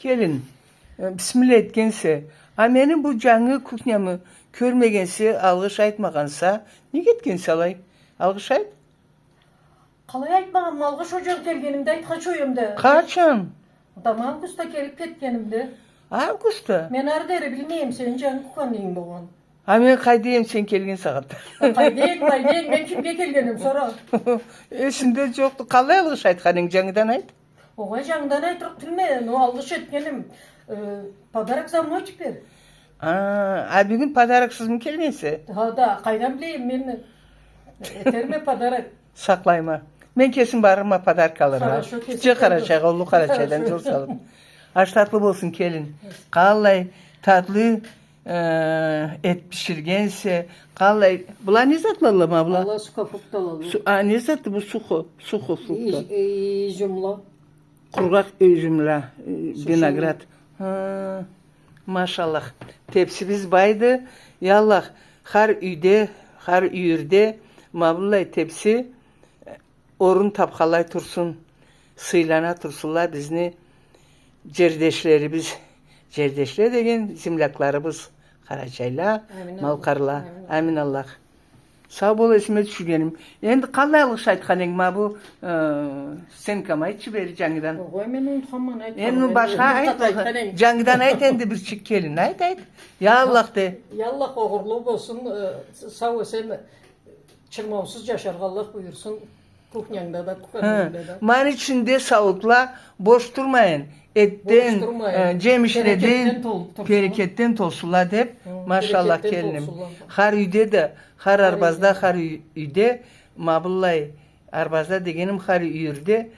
Gelin. Bismillah etkense. Ha menin bu canlı kухnyamı körmegense, algış aytmagansa, ne getkense alay? Algış ayt? Kalay aytmağım, algış hocam gelgenimde aytkaç oyumda. Kaçan? Tamam kusta gelip ketkenimde. Avgusta. Men ardere bilmeyim senin canlı kukanlıyım boğan. Ha men kaydayım sen kelgen saat. Kaydayım, ben kimge gelgenim sonra. Esimde yoktu. Kalay algış aytkaning canıdan ayt. Oğa candan aytırıp tilmeyen, o algış etkenim. Padarak zamı açıp ver. Ha, bugün padaraksız mı kelgense? Ha da kaydan bileyim men. Eterme padarak. Saklayma. Ben kesin barıma padar kalır ha. Хорошо, kesin Küçük karaçay, kalır. ollu karaçaydan Хорошо. çok salın. Aç tatlı olsun kelin. Kallay tatlı et pişirgense, kallay. Bula ne zatlı mı abla? Allah su kapıp dalalı. Ne zatlı bu suku? Suku. Jumla. Kurgak üzümle, vinagrat. Ha, maşallah. Tepsimiz baydı. Yallah. Har üyde, har üyürde. Mabulay tepsi. Orun tapkalay tursun. Sıylana tursunlar bizni. Cerdeşlerimiz. Cerdeşler degen zimlaklarımız. Karaçayla, Malkarla. Amin Allah. Sağ bol esime düşürgenim. Endi kalay algış aytkaning ma bu sen kamay çiberi cangidan. Oğa men unutkamman ayt. Endi başka ayt. Cangidan ayt endi bir çık kelin ayt. Ya Allah de. Yallah oğurlu olsun, sağ ol sen çırmavsız yaşarga Allah buyursun. Kuhnyanda da, kukanında da. Man içinde sağlıkla boş durmayın. Etten, Boş durmayın. cemişledin, Bereketten tolsun. bereketten tolsula dep. Maşallah bereketten kelinim. tolsula. Har üyde de, har arbazda, har üyde. Mabullay arbazda degenim har üyürde.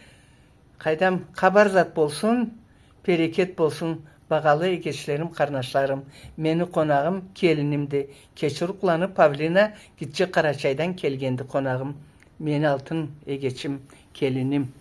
Kaydam kabar zat bolsun, bereket bolsun. Bağalı egeçlerim, karnaşlarım. Meni konağım kelinimdi. Keçuruklanı Pavlina Gitçe Karaçay'dan kelgendi konağım. Meni altın egeçim, kelinim.